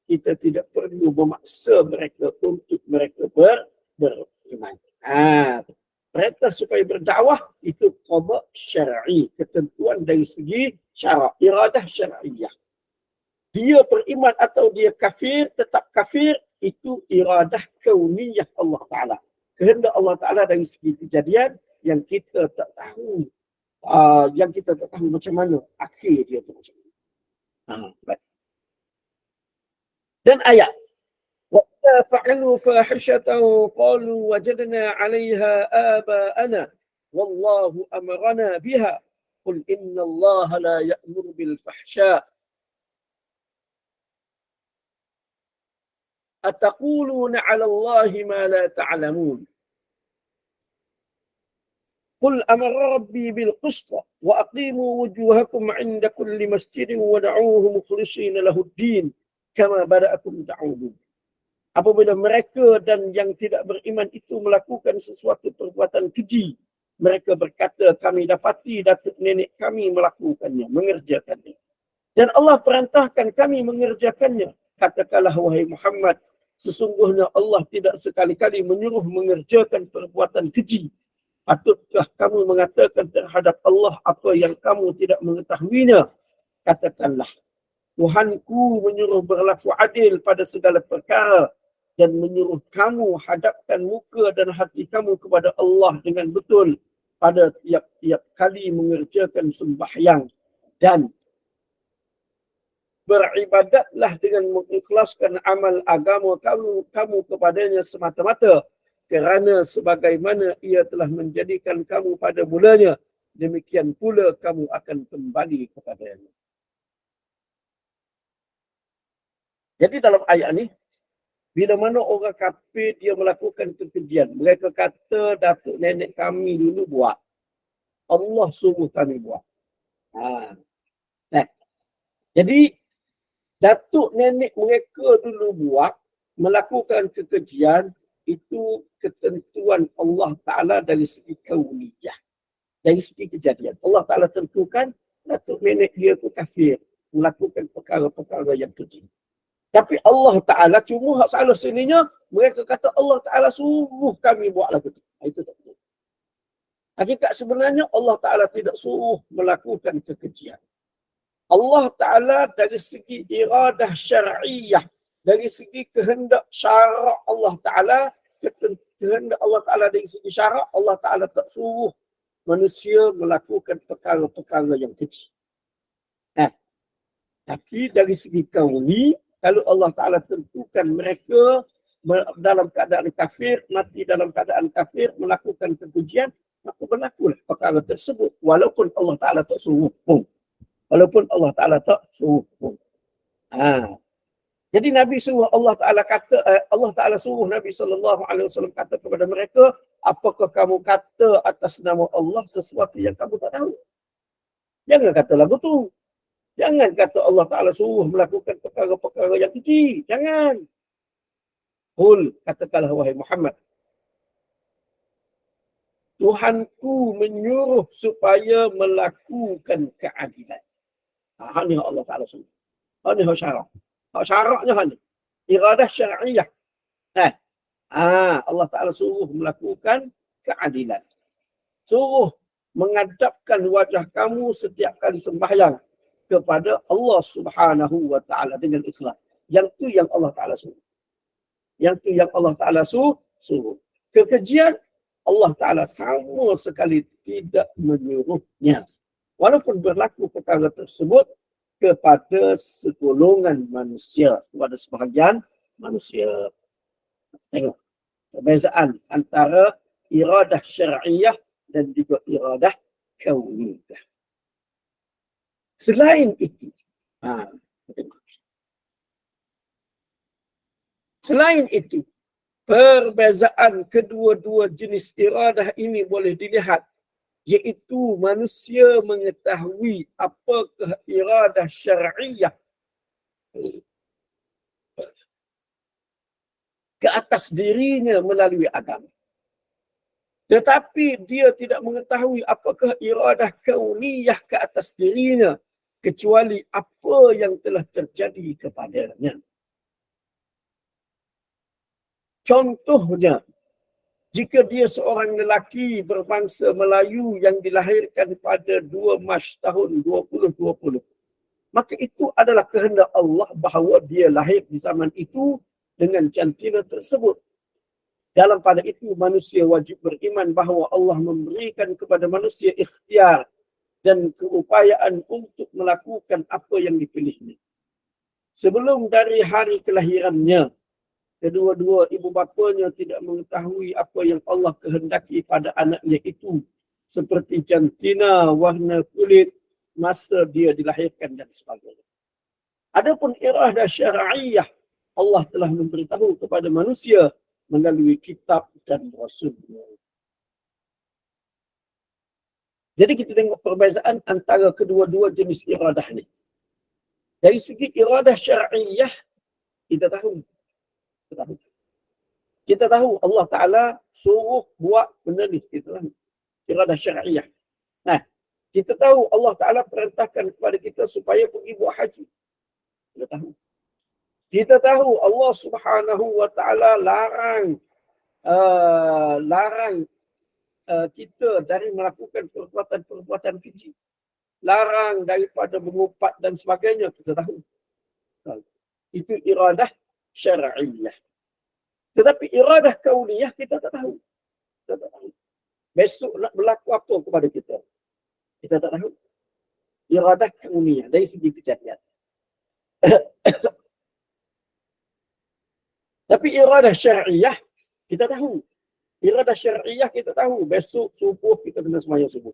kita tidak perlu memaksa mereka untuk mereka beriman. Perintah supaya berdakwah itu qada syar'i, ketentuan dari segi syarak, iradah syar'iyah. Dia beriman atau dia kafir, tetap kafir, itu iradah kauniyah Allah Ta'ala. Kehendak Allah Ta'ala dari segi kejadian yang kita tak tahu. Yang kita tak tahu macam mana akhir dia tu macam mana. Baik. Dan ayat وَإِذَا فَعَلُوا فَاحِشَةً قَالُوا وَجَدْنَا عَلَيْهَا آبَاءَنَا وَاللَّهُ أَمَرَنَا بِهَا قُلْ إِنَّ اللَّهَ لَا يَأْمُرُ بِالْفَحْشَاءِ أَتَقُولُونَ عَلَى اللَّهِ مَا لَا تَعْلَمُونَ قُلْ أَمَرَ رَبِّي بِالْقِسْطِ وَأَقِيمُوا وُجُوهَكُمْ عِنْدَ كُلِّ مَسْجِدٍ وَدَعُوهُ مُخْلِصِينَ لَهُ الدِّينَ كَمَا بَدَأَكُمْ تَعُودُونَ. Apabila mereka dan yang tidak beriman itu melakukan sesuatu perbuatan keji, mereka berkata, kami dapati datuk nenek kami melakukannya, mengerjakannya. Dan Allah perintahkan kami mengerjakannya. Katakanlah, wahai Muhammad, sesungguhnya Allah tidak sekali-kali menyuruh mengerjakan perbuatan keji. Patutkah kamu mengatakan terhadap Allah apa yang kamu tidak mengetahuinya? Katakanlah, Tuhanku menyuruh berlaku adil pada segala perkara dan menyuruh kamu hadapkan muka dan hati kamu kepada Allah dengan betul pada tiap-tiap kali mengerjakan sembahyang, dan beribadatlah dengan mengikhlaskan amal agama kamu kepadanya semata-mata, kerana sebagaimana ia telah menjadikan kamu pada mulanya, demikian pula kamu akan kembali kepadanya. Jadi dalam ayat ni, bila mana orang kafir dia melakukan kekejian, mereka kata datuk nenek kami dulu buat, Allah suruh kami buat. Jadi datuk nenek mereka dulu buat, melakukan kekejian, itu ketentuan Allah Ta'ala dari segi kauniyah, dari segi kejadian. Allah Ta'ala tentukan datuk nenek dia tu kafir, melakukan perkara-perkara yang keji. Tapi Allah Ta'ala cuma hak salah sininya, mereka kata Allah Ta'ala suruh kami buat lagu itu. Itu tak betul. Hakikat sebenarnya Allah Ta'ala tidak suruh melakukan kekejian. Allah Ta'ala dari segi iradah syar'iyah, dari segi kehendak syarak Allah Ta'ala, kehendak Allah Ta'ala dari segi syarak, Allah Ta'ala tak suruh manusia melakukan perkara-perkara yang keji. Tapi dari segi kauni, kalau Allah Ta'ala tentukan mereka dalam keadaan kafir, mati dalam keadaan kafir, melakukan kekejian, maka berlakulah perkara tersebut. Walaupun Allah Ta'ala tak suruh pun. Walaupun Allah Ta'ala tak suruh pun. Jadi Nabi suruh Allah Ta'ala suruh Nabi SAW kata kepada mereka, apakah kamu kata atas nama Allah sesuatu yang kamu tak tahu? Jangan kata lagu tu. Jangan kata Allah Ta'ala suruh melakukan perkara-perkara yang kecil. Jangan. Qul, katakanlah wahai Muhammad, Tuhanku menyuruh supaya melakukan keadilan. Ini Allah Ta'ala suruh. Ini syarak. Syaraknya ini. Iradah syar'iyah. Allah Ta'ala suruh melakukan keadilan. Suruh menghadapkan wajah kamu setiap kali sembahyang kepada Allah Subhanahu wa Ta'ala dengan ikhlas. Yang tu yang Allah Ta'ala suruh. Yang tu yang Allah Ta'ala suruh. Kekejian Allah Ta'ala sama sekali tidak menyuruhnya. Walaupun berlaku perkara tersebut kepada segolongan manusia, kepada sebahagian manusia. Tengok perbezaan antara iradah syar'iyah dan juga iradah kauniyah. Selain itu, perbezaan kedua-dua jenis iradah ini boleh dilihat, iaitu manusia mengetahui apakah iradah syar'iyah ke atas dirinya melalui agama. Tetapi dia tidak mengetahui apakah iradah kauniyah ke atas dirinya kecuali apa yang telah terjadi kepadanya. Contohnya, jika dia seorang lelaki berbangsa Melayu yang dilahirkan pada 2 Mac tahun 2020, maka itu adalah kehendak Allah bahawa dia lahir di zaman itu dengan jantina tersebut. Dalam pada itu, manusia wajib beriman bahawa Allah memberikan kepada manusia ikhtiar dan keupayaan untuk melakukan apa yang dipilihnya. Sebelum dari hari kelahirannya, kedua-dua ibu bapanya tidak mengetahui apa yang Allah kehendaki pada anaknya itu, seperti jantina, warna kulit, masa dia dilahirkan dan sebagainya. Adapun iradah syar'iyah, Allah telah memberitahu kepada manusia melalui kitab dan rasulnya. Jadi kita tengok perbezaan antara kedua-dua jenis iradah ni. Dari segi iradah syar'iyah, kita tahu. Kita tahu Allah Ta'ala suruh buat benda ni. Kita tahu. Iradah syar'iyah. Kita tahu Allah Ta'ala perintahkan kepada kita supaya pergi buat haji. Kita tahu. Kita tahu Allah Subhanahu wa Ta'ala larang kita dari melakukan perbuatan-perbuatan keji. Larang daripada mengumpat dan sebagainya. Kita tahu. Itu iradah syar'iyah. Tetapi iradah kauniyah kita tak tahu. Kita tak tahu. Besok nak berlaku apa kepada kita? Kita tak tahu. Iradah kauniyah dari segi kejadian. Tapi iradah syar'iyah kita tahu. Iradah syar'iyah kita tahu. Besok subuh kita kena sembahyang subuh.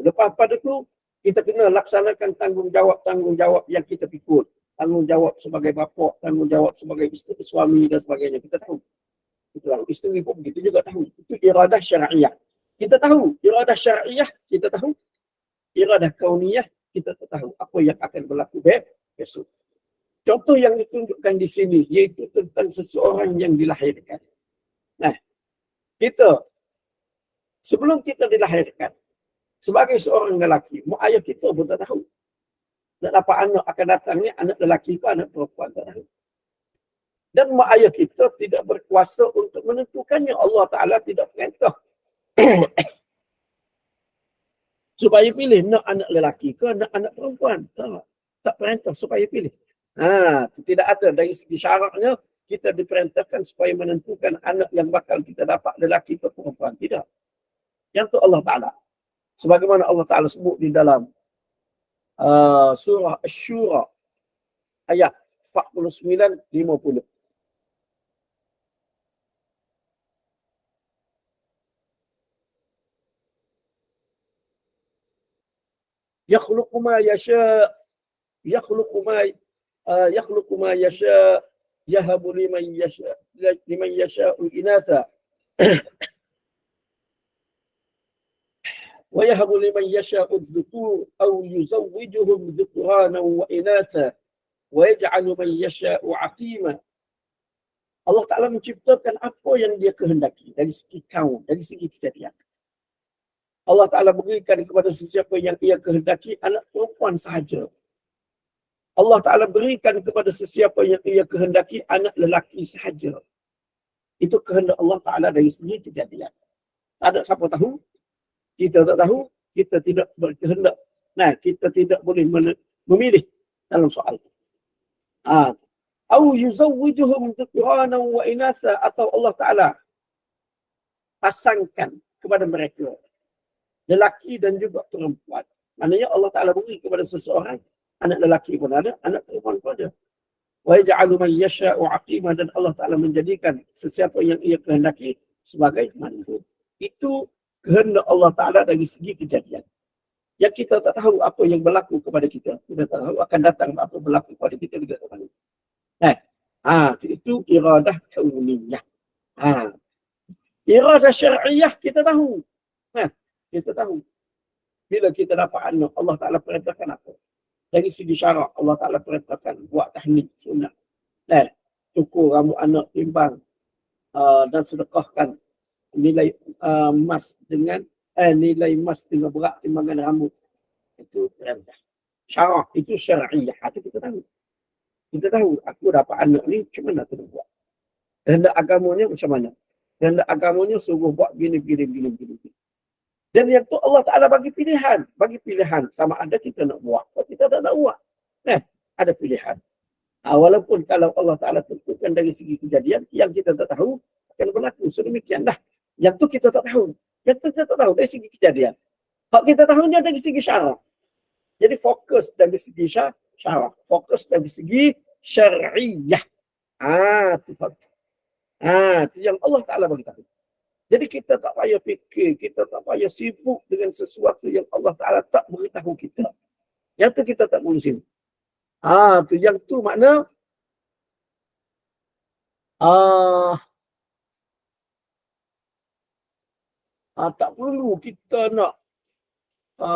Lepas pada tu kita kena laksanakan tanggungjawab yang kita pikul. Tanggungjawab sebagai bapa, tanggungjawab sebagai isteri, suami dan sebagainya. Kita tahu. Itu lah. Isteri pun begitu juga tahu. Itu iradah syar'iyah. Kita tahu iradah syar'iyah, kita tahu. Iradah kauniyah, kita tak tahu apa yang akan berlaku besok. Contoh yang ditunjukkan di sini iaitu tentang seseorang yang dilahirkan. Kita sebelum kita dilahirkan sebagai seorang lelaki, mak ayah kita pun tak tahu. Nak dapat anak akan datang ni anak lelaki ke anak perempuan, tak tahu. Dan mak ayah kita tidak berkuasa untuk menentukannya. Allah Ta'ala tidak perintah supaya pilih nak anak lelaki ke nak anak perempuan. Tak perintah supaya pilih. Tidak ada dari segi syaraknya kita diperintahkan supaya menentukan anak yang bakal kita dapat lelaki ke perempuan. Tidak. Yang tu Allah Ta'ala. Sebagaimana Allah Ta'ala sebut di dalam surah Asy-Syura ayat 49-50. yakhluqu ma yasha yakhluqu ma yasha yahabu liman yasha'u inatha wa yahabu liman yasha'u adh-dhukur aw yuzawwijuhum dhukranan wa inatha wa yaj'alu man yasha'u 'aqima. Allah Ta'ala menciptakan apa yang dia kehendaki dari segi kaun, dari segi kejadian. Allah Ta'ala berikan kepada sesiapa yang ia kehendaki anak perempuan sahaja. Allah Ta'ala berikan kepada sesiapa yang ia kehendaki anak lelaki sahaja. Itu kehendak Allah Ta'ala dari segi kejadian. Tak ada siapa tahu, kita tak tahu, kita tidak berkehendak. Nah, kita tidak boleh memilih dalam soal itu. Au yuzawwijuhum dhukranan wa inatha, atau Allah Ta'ala pasangkan kepada mereka lelaki dan juga perempuan. Maknanya Allah Ta'ala beri kepada seseorang anak lelaki pun ada, anak perempuan pun ada. Wa yaj'alu man yasha'u 'aqima, dan Allah Ta'ala menjadikan sesiapa yang ia kehendaki sebagai manhud. Itu kehendak Allah Ta'ala dari segi kejadian. Yang kita tak tahu apa yang berlaku kepada kita. Kita tak tahu akan datang apa berlaku kepada kita juga tak tahu. Itu iradah kauniyah. Iradah syar'iyah kita tahu. Kita tahu. Bila kita dapat anak, Allah Ta'ala perintahkan apa? Dari segi syarak, Allah Ta'ala perintahkan buat tahnik sunat. Cukur rambut anak, timbang dan sedekahkan nilai emas dengan berat timbangan rambut. Itu perintah. Syarak itu syar'iyah. Itu kita tahu. Kita tahu aku dapat anak ni macam mana kena buat. Kehendak agamanya macam mana? Kehendak agamanya suruh buat gini. Dan yang tu Allah Ta'ala bagi pilihan. Sama ada kita nak buat atau kita tak nak buat. Ada pilihan. Walaupun kalau Allah Ta'ala tentukan dari segi kejadian, yang kita tak tahu akan berlaku. Sedemikian dah. Yang tu kita tak tahu. Yang tu kita tak tahu dari segi kejadian. Hak kita tahunya dari segi syarak. Jadi fokus dari segi syarak. Fokus dari segi syar'iyah. Itu yang Allah Ta'ala bagi tahu. Jadi kita tak payah fikir, kita tak payah sibuk dengan sesuatu yang Allah Ta'ala tak beritahu kita. Yang tu kita tak ngurusin. Yang tu makna tak perlu kita nak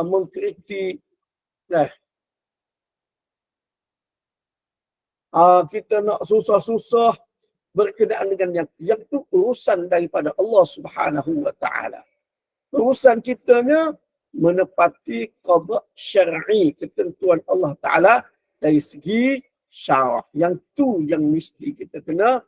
mengkritik. Kita nak susah-susah berkenaan dengan yang tu urusan daripada Allah Subhanahu wa Ta'ala. Urusan kitanya menepati qada syar'i, ketentuan Allah Ta'ala dari segi syarak. Yang tu yang mesti kita kena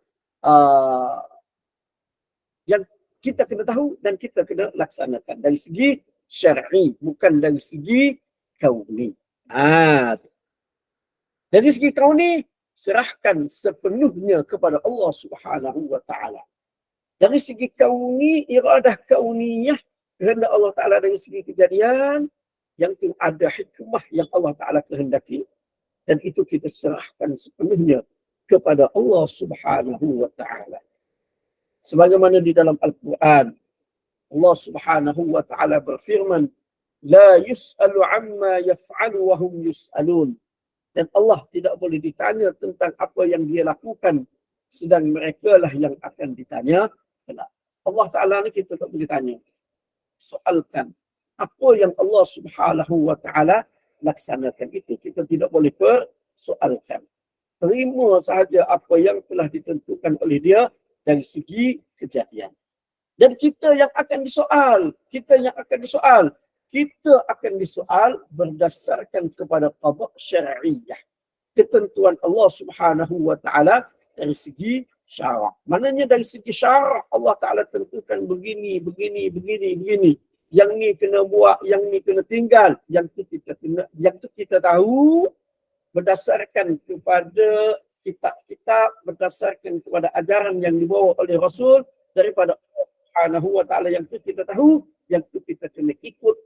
yang kita kena tahu dan kita kena laksanakan dari segi syar'i, bukan dari segi kauni. Dari segi kauni serahkan sepenuhnya kepada Allah Subhanahu wa Ta'ala. Dari segi kauni, iradah kauniyah, kehendak Allah Ta'ala dari segi kejadian, yang tu ada hikmah yang Allah Ta'ala kehendaki, dan itu kita serahkan sepenuhnya kepada Allah Subhanahu wa Ta'ala. Sebagaimana di dalam Al-Quran, Allah Subhanahu wa Ta'ala berfirman, "La yus'alu amma yaf'alu wa hum yus'alun." Dan Allah tidak boleh ditanya tentang apa yang dia lakukan, sedang mereka lah yang akan ditanya. Allah Ta'ala ni kita tak boleh tanya. Soalkan apa yang Allah Subhanahu wa Ta'ala laksanakan, itu kita tidak boleh persoalkan. Terima sahaja apa yang telah ditentukan oleh dia dari segi kejadian. Dan kita yang akan disoal. Kita akan disoal berdasarkan kepada qada syar'iyah. Ketentuan Allah Subhanahu wa Ta'ala dari segi syarak. Maknanya dari segi syarak Allah Ta'ala tentukan begini. Yang ni kena buat, yang ni kena tinggal. Yang tu kita tahu berdasarkan kepada kitab-kitab, berdasarkan kepada ajaran yang dibawa oleh Rasul daripada Allah Subhanahu wa Ta'ala. Yang tu kita tahu, yang tu kita kena ikut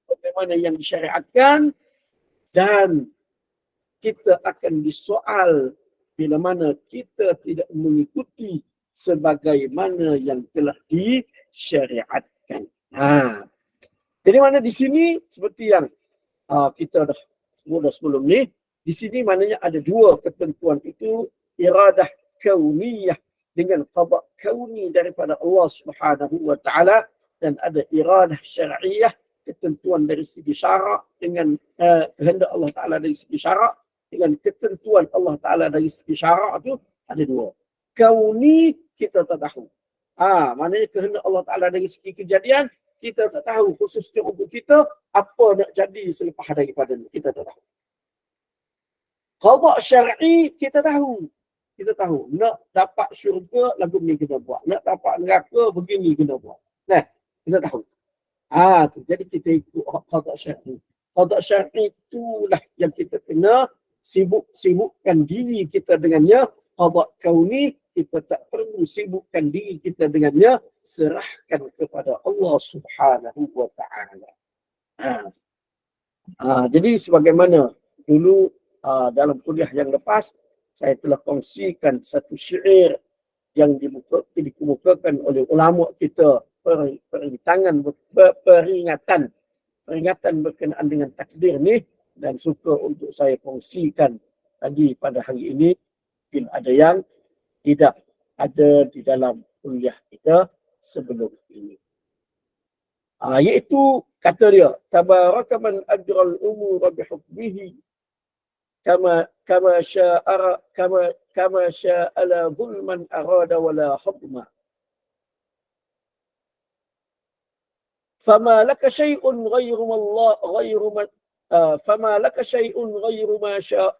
bagaimana yang disyariatkan, dan kita akan disoal bila mana kita tidak mengikuti sebagaimana yang telah disyariatkan. Jadi mana di sini seperti yang kita dah sebelum ni. Di sini maknanya ada dua ketentuan itu, iradah kauniyah dengan qada kauni daripada Allah Subhanahu wa taala, dan ada iradah syar'iyah, ketentuan dari segi syarak dengan kehendak Allah taala dari segi syarak, dengan ketentuan Allah taala dari segi syarak tu ada dua. Kauni kita tak tahu. Maknanya kehendak Allah taala dari segi kejadian kita tak tahu, khususnya untuk kita apa nak jadi selepas daripada ni kita tak tahu. Qada syar'i kita tahu. Kita tahu nak dapat syurga lagu ni kita buat, nak dapat neraka begini kita buat. Nah, kita tahu. Jadi kita ikut qada syar'i. Qada syar'i itulah yang kita kena sibukkan diri kita dengannya. Qada kauni kita tak perlu sibukkan diri kita dengannya, serahkan kepada Allah Subhanahu wa taala. Jadi sebagaimana dulu dalam kuliah yang lepas saya telah kongsikan satu syair yang dikemukakan oleh ulama kita, peringatan berkenaan dengan takdir ni, dan suka untuk saya kongsikan lagi pada hari ini. Mungkin ada yang tidak ada di dalam kuliah kita sebelum ini. Iaitu kata dia, tabaraka man ajral umura bihukmihi kama sya'ala zulman arada wala hukma. Fama laka syai'un ghairu Allah ghairu ma fama laka syai'un ghairu ma sya'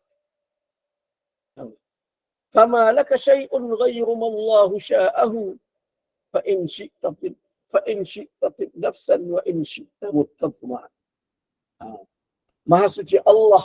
fama laka syai'un ghairu ma Allah sya'ahu fa in syi'ta nafsan wa in syi'ta muttazma. Maha suci Allah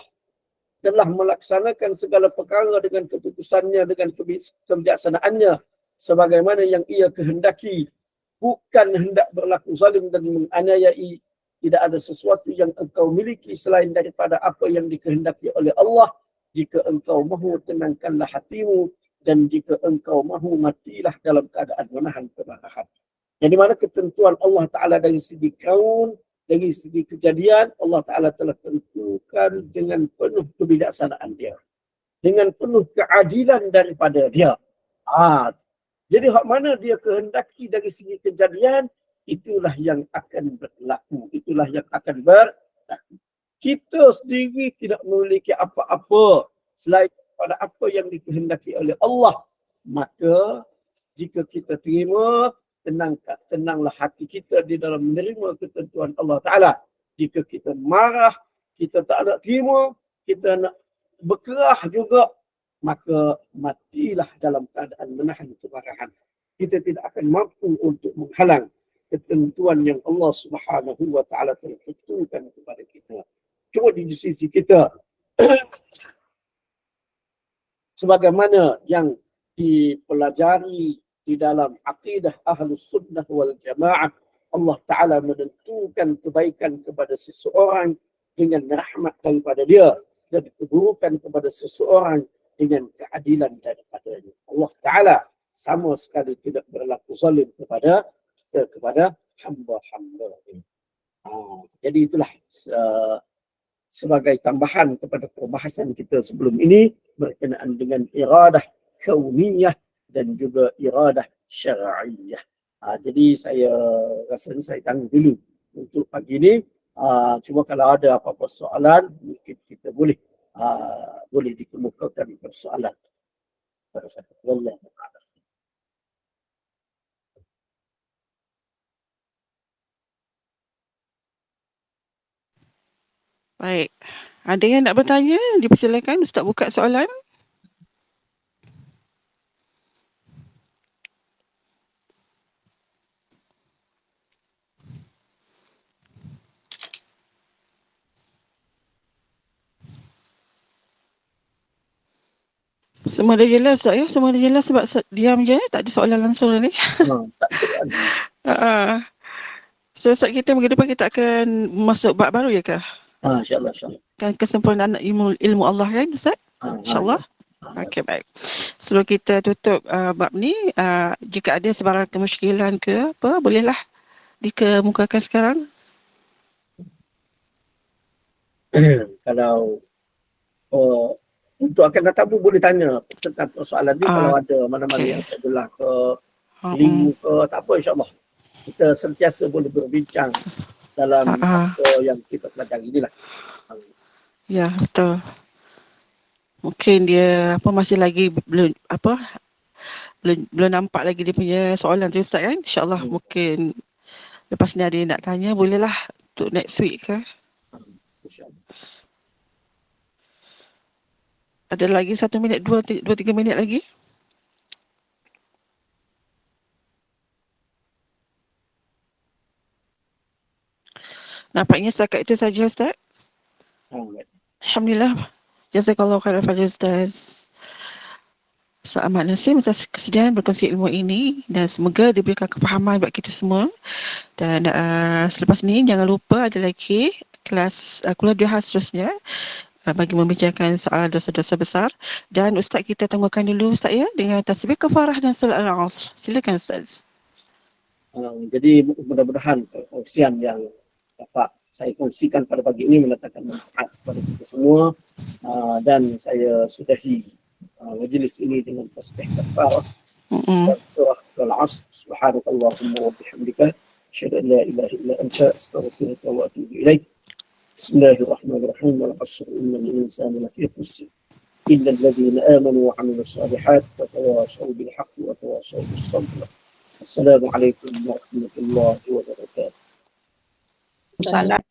telah melaksanakan segala perkara dengan keputusannya, dengan kebijaksanaannya sebagaimana yang ia kehendaki, bukan hendak berlaku zalim dan menganiayai. Tidak ada sesuatu yang engkau miliki selain daripada apa yang dikehendaki oleh Allah. Jika engkau mahu, tenangkanlah hatimu, dan jika engkau mahu, matilah dalam keadaan menahan kemarahan. Yang di mana ketentuan Allah Ta'ala dari segi kaun, dari segi kejadian, Allah Ta'ala telah tentukan dengan penuh kebijaksanaan dia, dengan penuh keadilan daripada dia. Jadi hak mana dia kehendaki dari segi kejadian, itulah yang akan berlaku, itulah yang akan berlaku. Kita sendiri tidak memiliki apa-apa selain pada apa yang dikehendaki oleh Allah. Maka jika kita terima, tenanglah hati kita di dalam menerima ketentuan Allah Ta'ala. Jika kita marah, kita tak nak terima, kita nak berkerah juga, maka matilah dalam keadaan menahan kemarahan. Kita tidak akan mampu untuk menghalang ketentuan yang Allah Subhanahu wa Ta'ala telah tentukan kepada kita. Cuma di sisi kita, sebagaimana yang dipelajari di dalam akidah Ahlus Sunnah wal Jamaah, Allah Ta'ala menentukan kebaikan kepada seseorang dengan rahmat daripada dia, dan keburukan kepada seseorang dengan keadilan daripadanya. Allah Ta'ala sama sekali tidak berlaku zalim kepada hamba-hamba ini. Jadi itulah sebagai tambahan kepada perbahasan kita sebelum ini berkenaan dengan iradah kauniyah dan juga iradah syar'iyah. Jadi saya rasa saya tangguh dulu untuk pagi ini. Cuma kalau ada apa-apa soalan, mungkin kita boleh dikemukakan persoalan pada saya. Wallahu a'lam. Baik. Ada yang nak bertanya? Dipersilakan Ustaz buka soalan. Semua dah jelas Ustaz ya? Semua dah jelas sebab diam je, tak ada soalan langsung ni. Tak ada soalan. So Ustaz, kita minggu depan kita akan masuk bab baru ya ke? InsyaAllah. Kan kesempurnaan ilmu Allah kan Ustaz? InsyaAllah. Okey, baik. Sebelum kita tutup bab ni, jika ada sebarang kemusykilan ke apa, bolehlah dikemukakan sekarang. Kalau untuk akan datang pun boleh tanya tentang persoalan ni kalau ada mana-mana okey. yang tak belah ke, Mm-mm. keliru ke, tak apa, insyaAllah. Kita sentiasa boleh berbincang dalam apa yang kita pelajari ni lah. Ya, betul. Mungkin dia masih lagi belum nampak lagi dia punya soalan tu Ustaz kan. InsyaAllah mungkin lepas ni ada yang nak tanya, bolehlah untuk next week ke. InsyaAllah. Ada lagi 1 minit, 2-3 minit lagi. Nampaknya setakat itu saja Ustaz. Alhamdulillah. Jazakallahu khairan kepada Ustaz. Amat nasib atas kesediaan berkongsi ilmu ini dan semoga diberikan kefahaman buat kita semua. Dan selepas ni jangan lupa ada lagi kelas kuliah duha seterusnya bagi membincangkan soal dosa-dosa besar. Dan Ustaz kita tangguhkan dulu Ustaz ya dengan tasbih kafarah dan solat al-asr. Silakan Ustaz. Jadi mudah-mudahan perkongsian yang dapat saya kongsikan pada pagi ini mendatangkan manfaat kepada kita semua, dan saya sudahi majlis ini dengan tasbih kafarah dan surah al-asr. Subhanakallahumma wa bihamdika asyhadu an la ilaha illa anta astaghfiruka wa atubu ilaik. Bismillahirrahmanirrahim. Wal 'asr innal insana lafi khusr illa alladhina amanu wa 'amilus salihati wa tawashaw bil haqqi wa tawashaw bis sabr. Assalamualaikum warahmatullahi wabarakatuh. Waalaikumsalam.